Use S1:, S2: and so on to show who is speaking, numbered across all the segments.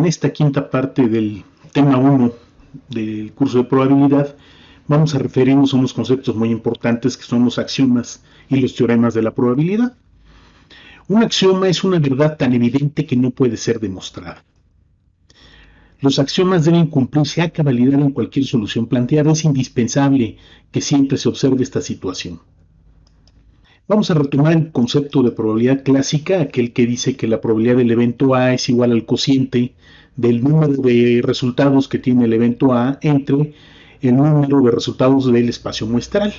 S1: En esta quinta parte del tema 1 del curso de probabilidad, vamos a referirnos a unos conceptos muy importantes que son los axiomas y los teoremas de la probabilidad. Un axioma es una verdad tan evidente que no puede ser demostrada. Los axiomas deben cumplirse a cabalidad en cualquier solución planteada. Es indispensable que siempre se observe esta situación. Vamos a retomar el concepto de probabilidad clásica, aquel que dice que la probabilidad del evento A es igual al cociente del número de resultados que tiene el evento A entre el número de resultados del espacio muestral.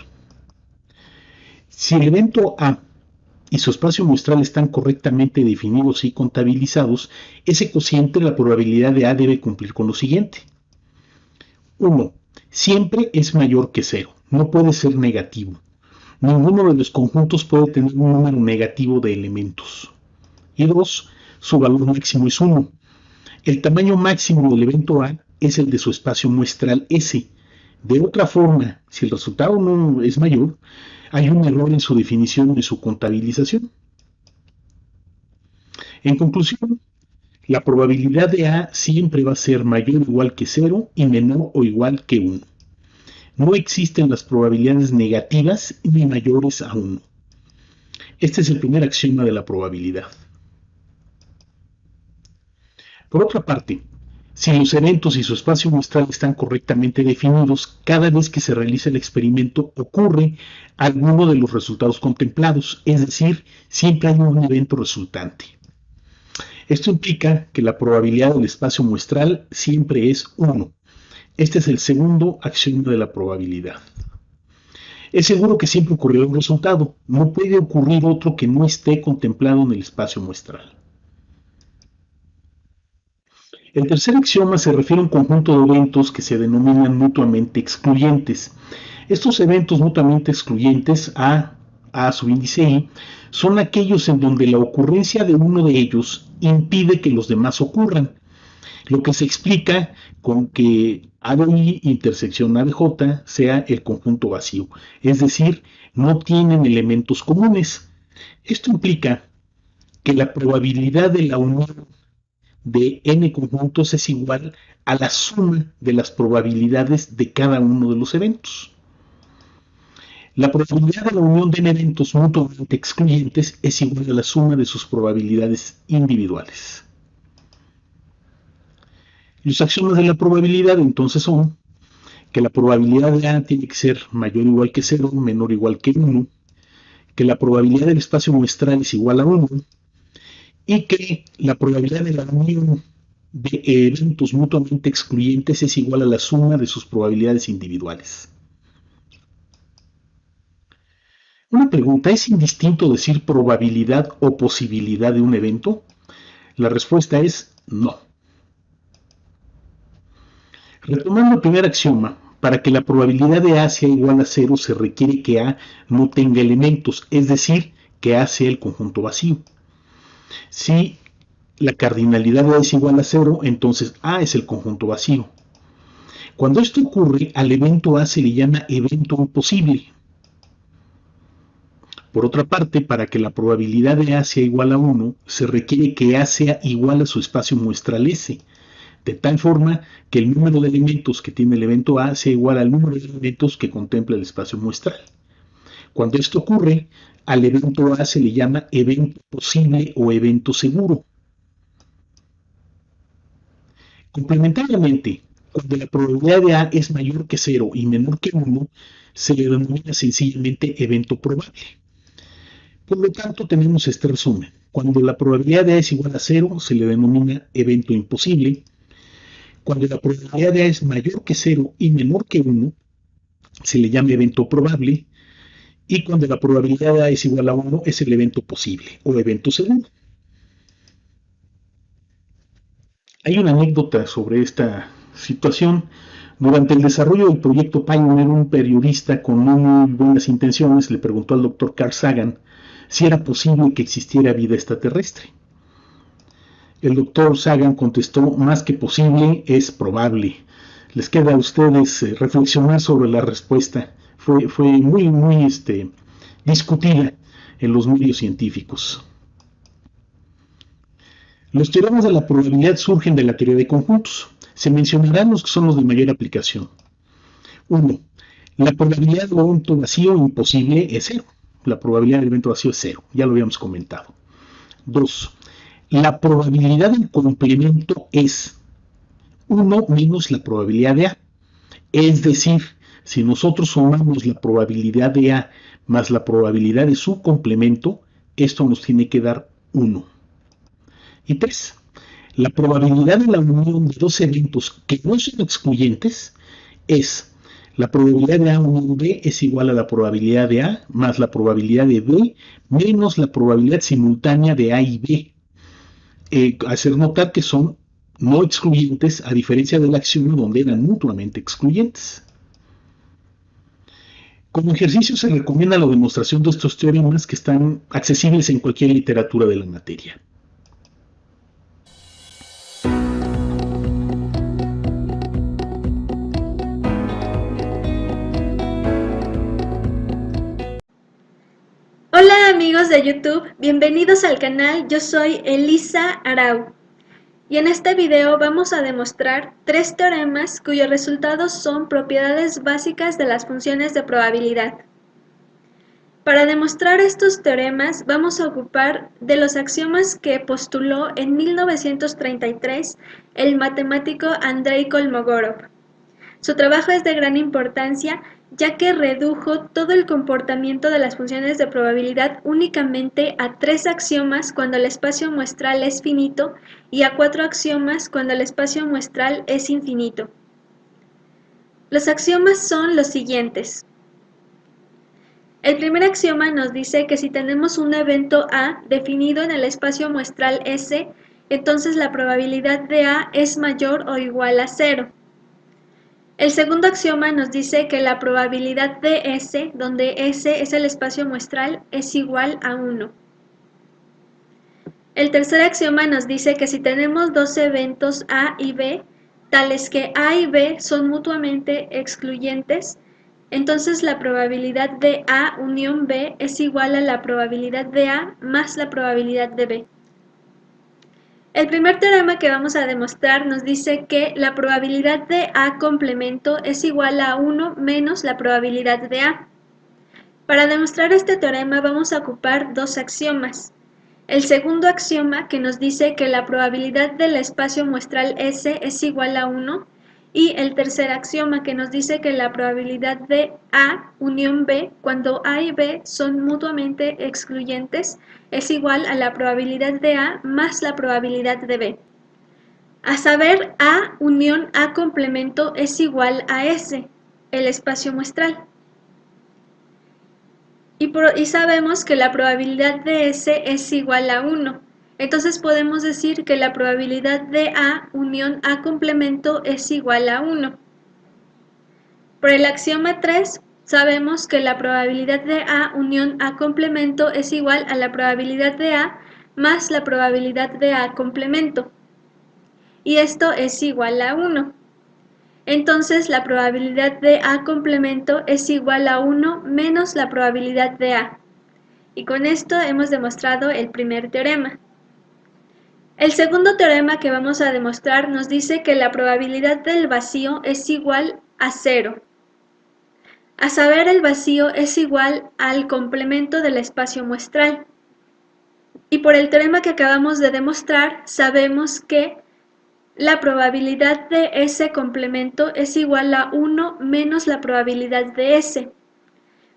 S1: Si el evento A y su espacio muestral están correctamente definidos y contabilizados, ese cociente, la probabilidad de A, debe cumplir con lo siguiente. 1. Siempre es mayor que 0. No puede ser negativo. Ninguno de los conjuntos puede tener un número negativo de elementos. Y 2. Su valor máximo es 1. El tamaño máximo del evento A es el de su espacio muestral S. De otra forma, si el resultado no es mayor, hay un error en su definición y su contabilización. En conclusión, la probabilidad de A siempre va a ser mayor o igual que 0 y menor o igual que 1. No existen las probabilidades negativas ni mayores a 1. Este es el primer axioma de la probabilidad. Por otra parte, si los eventos y su espacio muestral están correctamente definidos, cada vez que se realiza el experimento ocurre alguno de los resultados contemplados, es decir, siempre hay un evento resultante. Esto implica que la probabilidad del espacio muestral siempre es 1. Este es el segundo axioma de la probabilidad. Es seguro que siempre ocurrirá un resultado. No puede ocurrir otro que no esté contemplado en el espacio muestral. El tercer axioma se refiere a un conjunto de eventos que se denominan mutuamente excluyentes. Estos eventos mutuamente excluyentes, A sub índice I, son aquellos en donde la ocurrencia de uno de ellos impide que los demás ocurran, lo que se explica con que A de I intersección A de J sea el conjunto vacío, es decir, no tienen elementos comunes. Esto implica que la probabilidad de la unión de n conjuntos es igual a la suma de las probabilidades de cada uno de los eventos. La probabilidad de la unión de n eventos mutuamente excluyentes es igual a la suma de sus probabilidades individuales. Los axiomas de la probabilidad entonces son que la probabilidad de A tiene que ser mayor o igual que 0, menor o igual que 1, que la probabilidad del espacio muestral es igual a 1, y que la probabilidad de la unión de eventos mutuamente excluyentes es igual a la suma de sus probabilidades individuales. Una pregunta, ¿es indistinto decir probabilidad o posibilidad de un evento? La respuesta es no. Retomando el primer axioma, para que la probabilidad de A sea igual a 0 se requiere que A no tenga elementos, es decir, que A sea el conjunto vacío. Si la cardinalidad de A es igual a 0, entonces A es el conjunto vacío. Cuando esto ocurre, al evento A se le llama evento imposible. Por otra parte, para que la probabilidad de A sea igual a 1, se requiere que A sea igual a su espacio muestral S, de tal forma que el número de elementos que tiene el evento A sea igual al número de elementos que contempla el espacio muestral. Cuando esto ocurre, al evento A se le llama evento posible o evento seguro. Complementariamente, cuando la probabilidad de A es mayor que 0 y menor que 1, se le denomina sencillamente evento probable. Por lo tanto, tenemos este resumen. Cuando la probabilidad de A es igual a 0, se le denomina evento imposible. Cuando la probabilidad de A es mayor que 0 y menor que 1, se le llama evento probable. Y cuando la probabilidad de A es igual a 1, es el evento posible o evento seguro. Hay una anécdota sobre esta situación. Durante el desarrollo del proyecto Pioneer, un periodista con muy buenas intenciones le preguntó al doctor Carl Sagan si era posible que existiera vida extraterrestre. El doctor Sagan contestó, más que posible, es probable. Les queda a ustedes reflexionar sobre la respuesta. Fue muy discutida en los medios científicos. Los teoremas de la probabilidad surgen de la teoría de conjuntos. Se mencionarán los que son los de mayor aplicación. 1. La probabilidad de un evento vacío imposible es cero. La probabilidad del evento vacío es cero. Ya lo habíamos comentado. 2. La probabilidad del complemento es 1 menos la probabilidad de A. Es decir, si nosotros sumamos la probabilidad de A más la probabilidad de su complemento, esto nos tiene que dar 1. Y 3. La probabilidad de la unión de dos eventos que no son excluyentes es la probabilidad de A unión B es igual a la probabilidad de A más la probabilidad de B menos la probabilidad simultánea de A y B. Hacer notar que son no excluyentes a diferencia del axioma donde eran mutuamente excluyentes. Como ejercicio se recomienda la demostración de estos teoremas que están accesibles en cualquier literatura de la materia.
S2: Hola amigos de YouTube, bienvenidos al canal, yo soy Elisa Arau y en este video vamos a demostrar tres teoremas cuyos resultados son propiedades básicas de las funciones de probabilidad. Para demostrar estos teoremas vamos a ocupar de los axiomas que postuló en 1933 el matemático Andrei Kolmogorov. Su trabajo es de gran importancia ya que redujo todo el comportamiento de las funciones de probabilidad únicamente a 3 axiomas cuando el espacio muestral es finito y a 4 axiomas cuando el espacio muestral es infinito. Los axiomas son los siguientes. El primer axioma nos dice que si tenemos un evento A definido en el espacio muestral S, entonces la probabilidad de A es mayor o igual a 0. El segundo axioma nos dice que la probabilidad de S, donde S es el espacio muestral, es igual a 1. El tercer axioma nos dice que si tenemos dos eventos A y B, tales que A y B son mutuamente excluyentes, entonces la probabilidad de A unión B es igual a la probabilidad de A más la probabilidad de B. El primer teorema que vamos a demostrar nos dice que la probabilidad de A complemento es igual a 1 menos la probabilidad de A. Para demostrar este teorema vamos a ocupar dos axiomas. El segundo axioma que nos dice que la probabilidad del espacio muestral S es igual a 1 y el tercer axioma que nos dice que la probabilidad de A unión B cuando A y B son mutuamente excluyentes es igual a la probabilidad de A más la probabilidad de B. A saber, A unión A complemento es igual a S, el espacio muestral. Y sabemos que la probabilidad de S es igual a 1. Entonces podemos decir que la probabilidad de A unión A complemento es igual a 1. Por el axioma 3, sabemos que la probabilidad de A unión A complemento es igual a la probabilidad de A más la probabilidad de A complemento. Y esto es igual a 1. Entonces la probabilidad de A complemento es igual a 1 menos la probabilidad de A. Y con esto hemos demostrado el primer teorema. El segundo teorema que vamos a demostrar nos dice que la probabilidad del vacío es igual a 0. A saber, el vacío es igual al complemento del espacio muestral. Y por el teorema que acabamos de demostrar, sabemos que la probabilidad de ese complemento es igual a 1 menos la probabilidad de S.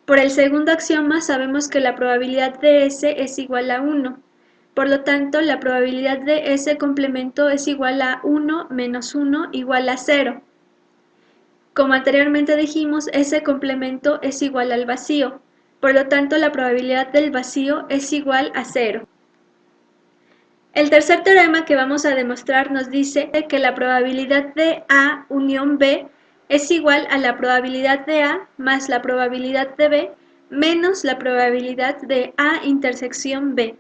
S2: Por el segundo axioma sabemos que la probabilidad de S es igual a 1. Por lo tanto, la probabilidad de ese complemento es igual a 1 menos 1 igual a 0. Como anteriormente dijimos, ese complemento es igual al vacío. Por lo tanto, la probabilidad del vacío es igual a 0. El tercer teorema que vamos a demostrar nos dice que la probabilidad de A unión B es igual a la probabilidad de A más la probabilidad de B menos la probabilidad de A intersección B.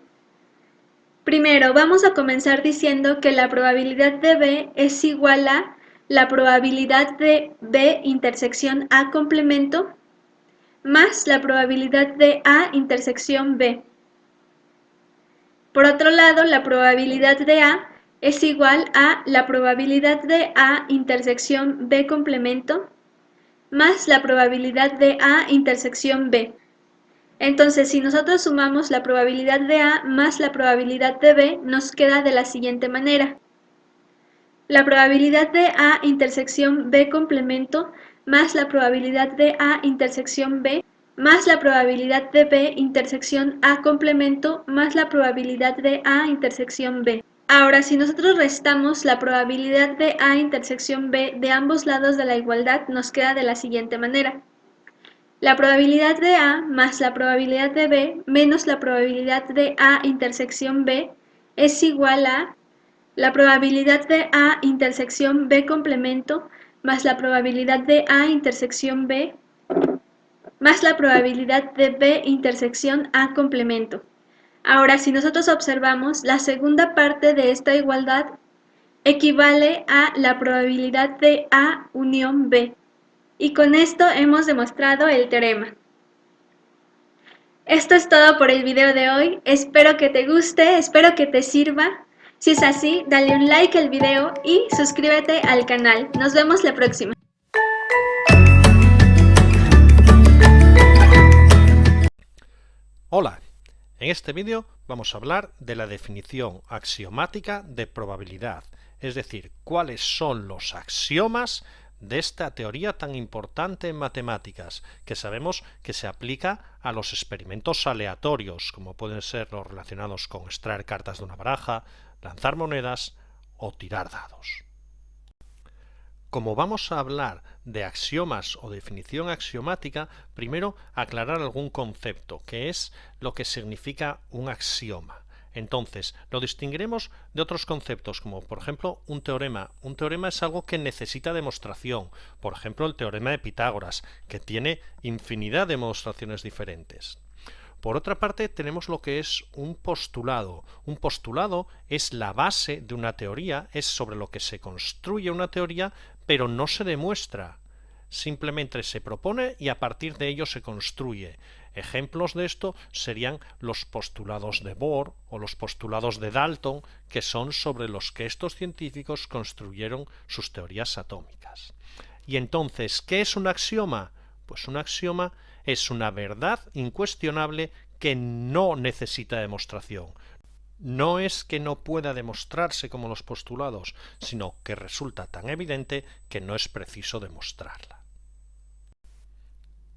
S2: Primero, vamos a comenzar diciendo que la probabilidad de B es igual a la probabilidad de B intersección A complemento más la probabilidad de A intersección B. Por otro lado, la probabilidad de A es igual a la probabilidad de A intersección B complemento más la probabilidad de A intersección B. Entonces, si nosotros sumamos la probabilidad de A más la probabilidad de B, nos queda de la siguiente manera. La probabilidad de A intersección B complemento más la probabilidad de A intersección B más la probabilidad de B intersección A complemento más la probabilidad de A intersección B. Ahora, si nosotros restamos la probabilidad de A intersección B de ambos lados de la igualdad, nos queda de la siguiente manera. La probabilidad de A más la probabilidad de B menos la probabilidad de A intersección B es igual a la probabilidad de A intersección B complemento más la probabilidad de A intersección B más la probabilidad de B intersección A complemento. Ahora, si nosotros observamos, la segunda parte de esta igualdad equivale a la probabilidad de A unión B. Y con esto hemos demostrado el teorema. Esto es todo por el video de hoy. Espero que te guste, espero que te sirva. Si es así, dale un like al video y suscríbete al canal. Nos vemos la próxima.
S3: Hola, en este vídeo vamos a hablar de la definición axiomática de probabilidad, es decir, cuáles son los axiomas de esta teoría tan importante en matemáticas, que sabemos que se aplica a los experimentos aleatorios, como pueden ser los relacionados con extraer cartas de una baraja, lanzar monedas o tirar dados. Como vamos a hablar de axiomas o definición axiomática, primero aclarar algún concepto, que es lo que significa un axioma. Entonces, lo distinguiremos de otros conceptos, como por ejemplo un teorema. Un teorema es algo que necesita demostración. Por ejemplo, el teorema de Pitágoras, que tiene infinidad de demostraciones diferentes. Por otra parte, tenemos lo que es un postulado. Un postulado es la base de una teoría, es sobre lo que se construye una teoría, pero no se demuestra. Simplemente se propone y a partir de ello se construye. Ejemplos de esto serían los postulados de Bohr o los postulados de Dalton, que son sobre los que estos científicos construyeron sus teorías atómicas. Y entonces, ¿qué es un axioma? Pues un axioma es una verdad incuestionable que no necesita demostración. No es que no pueda demostrarse como los postulados, sino que resulta tan evidente que no es preciso demostrarla.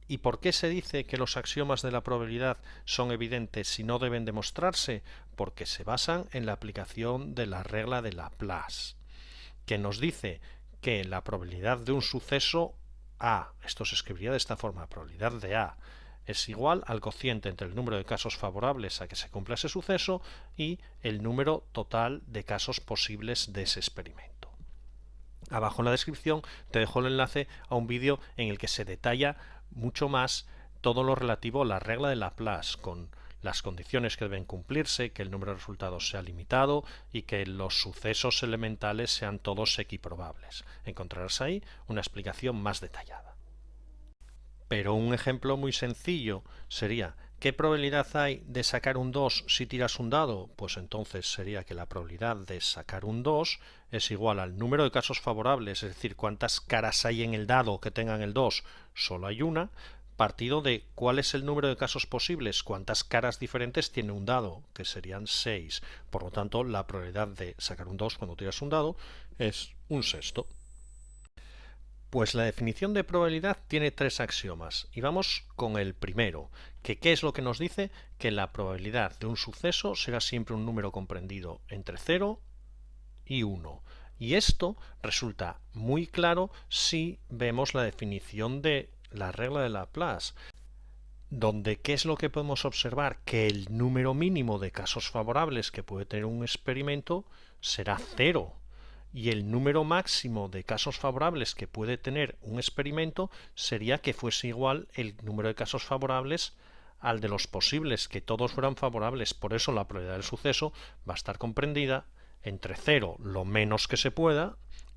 S3: ¿Y por qué se dice que los axiomas de la probabilidad son evidentes y no deben demostrarse? Porque se basan en la aplicación de la regla de Laplace, que nos dice que la probabilidad de un suceso A, esto se escribiría de esta forma, probabilidad de A, es igual al cociente entre el número de casos favorables a que se cumpla ese suceso y el número total de casos posibles de ese experimento. Abajo en la descripción te dejo el enlace a un vídeo en el que se detalla mucho más todo lo relativo a la regla de Laplace, con las condiciones que deben cumplirse, que el número de resultados sea limitado y que los sucesos elementales sean todos equiprobables. Encontrarás ahí una explicación más detallada. Pero un ejemplo muy sencillo sería: ¿qué probabilidad hay de sacar un 2 si tiras un dado? Pues entonces sería que la probabilidad de sacar un 2 es igual al número de casos favorables, es decir, cuántas caras hay en el dado que tengan el 2, solo hay una, partido de cuál es el número de casos posibles, cuántas caras diferentes tiene un dado, que serían 6. Por lo tanto, la probabilidad de sacar un 2 cuando tiras un dado es un sexto. Pues la definición de probabilidad tiene 3 axiomas y vamos con el primero, que ¿qué es lo que nos dice? Que la probabilidad de un suceso será siempre un número comprendido entre 0 y 1. Y esto resulta muy claro si vemos la definición de la regla de Laplace, donde ¿qué es lo que podemos observar? Que el número mínimo de casos favorables que puede tener un experimento será 0. Y el número máximo de casos favorables que puede tener un experimento sería que fuese igual el número de casos favorables al de los posibles, que todos fueran favorables. Por eso la probabilidad del suceso va a estar comprendida entre 0, lo menos que se pueda,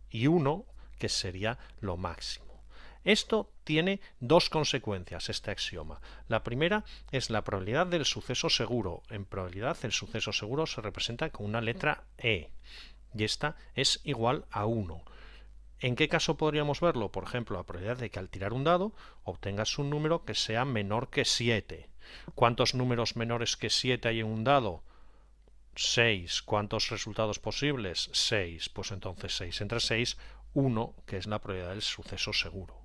S3: y 1, que sería lo máximo. Esto tiene dos consecuencias este axioma. La primera es la probabilidad del suceso seguro. En probabilidad el suceso seguro se representa con una letra E y esta es igual a 1. ¿En qué caso podríamos verlo? Por ejemplo, la probabilidad de que al tirar un dado obtengas un número que sea menor que 7. ¿Cuántos números menores que 7 hay en un dado? 6. ¿Cuántos resultados posibles? 6. Pues entonces 6 entre 6, 1, que es la probabilidad del suceso seguro.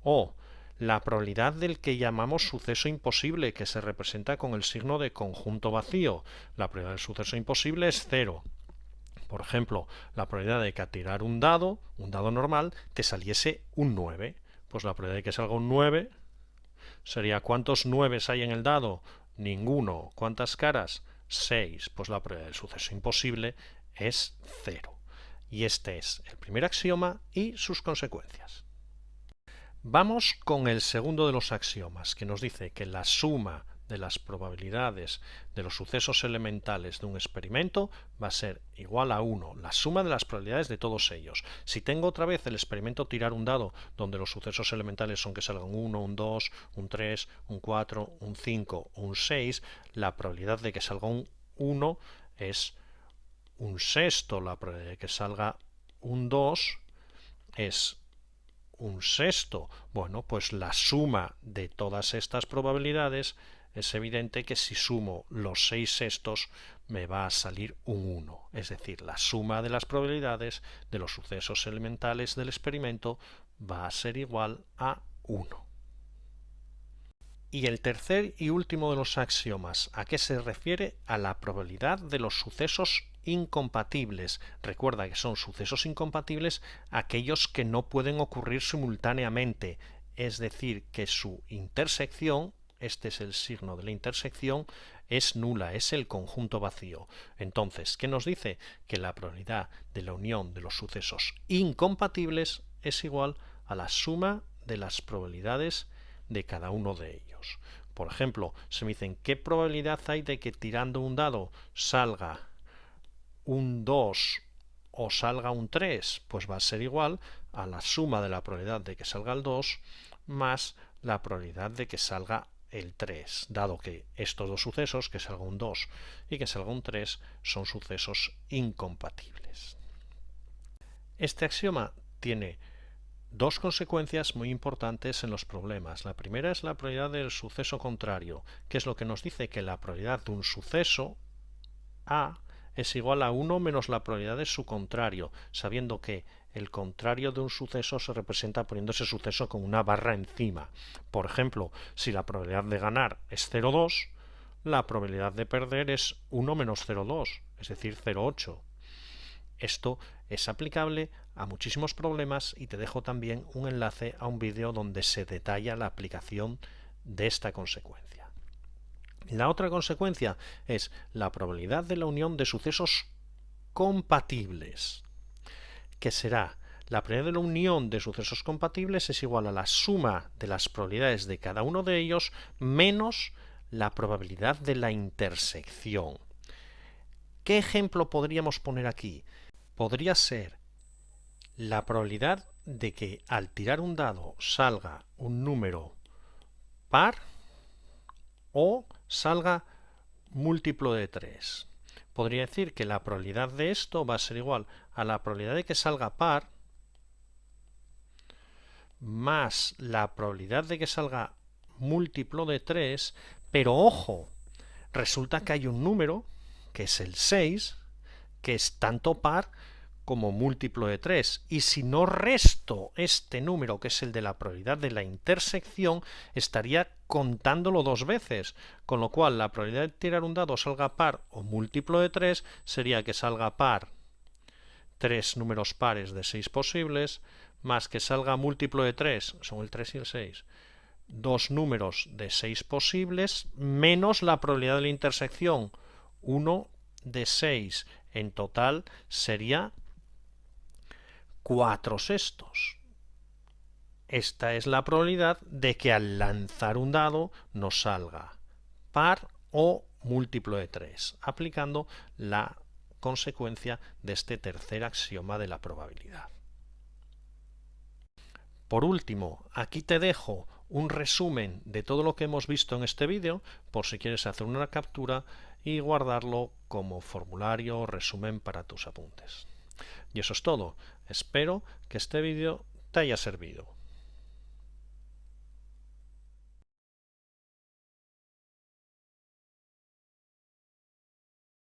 S3: O la probabilidad del que llamamos suceso imposible, que se representa con el signo de conjunto vacío. La probabilidad del suceso imposible es 0. Por ejemplo, la probabilidad de que al tirar un dado normal, te saliese un 9. Pues la probabilidad de que salga un 9 sería ¿cuántos 9 hay en el dado? Ninguno. ¿Cuántas caras? 6. Pues la probabilidad del suceso imposible es 0. Y este es el primer axioma y sus consecuencias. Vamos con el segundo de los axiomas, que nos dice que la suma de las probabilidades de los sucesos elementales de un experimento va a ser igual a 1, la suma de las probabilidades de todos ellos. Si tengo otra vez el experimento tirar un dado donde los sucesos elementales son que salga un 1, un 2, un 3, un 4, un 5, un 6, la probabilidad de que salga un 1 es un sexto, la probabilidad de que salga un 2 es un sexto. Bueno, pues la suma de todas estas probabilidades es evidente que si sumo los 6 sextos me va a salir un 1. Es decir, la suma de las probabilidades de los sucesos elementales del experimento va a ser igual a 1. Y el tercer y último de los axiomas, ¿a qué se refiere? A la probabilidad de los sucesos incompatibles. Recuerda que son sucesos incompatibles aquellos que no pueden ocurrir simultáneamente, es decir, que su intersección, este es el signo de la intersección, es nula, es el conjunto vacío. Entonces, ¿qué nos dice? Que la probabilidad de la unión de los sucesos incompatibles es igual a la suma de las probabilidades de cada uno de ellos. Por ejemplo, se me dicen ¿qué probabilidad hay de que tirando un dado salga un 2 o salga un 3? Pues va a ser igual a la suma de la probabilidad de que salga el 2 más la probabilidad de que salga el 3, dado que estos dos sucesos, que salga un 2 y que salga un 3, son sucesos incompatibles. Este axioma tiene dos consecuencias muy importantes en los problemas. La primera es la probabilidad del suceso contrario, que es lo que nos dice que la probabilidad de un suceso A es igual a 1 menos la probabilidad de su contrario, sabiendo que el contrario de un suceso se representa poniendo ese suceso con una barra encima. Por ejemplo, si la probabilidad de ganar es 0,2, la probabilidad de perder es 1 menos 0,2, es decir, 0,8. Esto es aplicable a muchísimos problemas y te dejo también un enlace a un vídeo donde se detalla la aplicación de esta consecuencia. La otra consecuencia es la probabilidad de la unión de sucesos compatibles, que será la probabilidad de la unión de sucesos compatibles es igual a la suma de las probabilidades de cada uno de ellos menos la probabilidad de la intersección. ¿Qué ejemplo podríamos poner aquí? Podría ser la probabilidad de que al tirar un dado salga un número par o salga múltiplo de 3. Podría decir que la probabilidad de esto va a ser igual a la probabilidad de que salga par más la probabilidad de que salga múltiplo de 3, pero ojo, resulta que hay un número, que es el 6, que es tanto par como múltiplo de 3, y si no resto este número, que es el de la probabilidad de la intersección, estaría contándolo dos veces, con lo cual la probabilidad de tirar un dado salga par o múltiplo de 3 sería que salga par 3 números pares de 6 posibles, más que salga múltiplo de 3, son el 3 y el 6, 2 números de 6 posibles, menos la probabilidad de la intersección, 1 de 6. En total sería 4 sextos. Esta es la probabilidad de que al lanzar un dado nos salga par o múltiplo de 3, aplicando la consecuencia de este tercer axioma de la probabilidad. Por último, aquí te dejo un resumen de todo lo que hemos visto en este vídeo, por si quieres hacer una captura y guardarlo como formulario o resumen para tus apuntes. Y eso es todo. Espero que este vídeo te haya servido.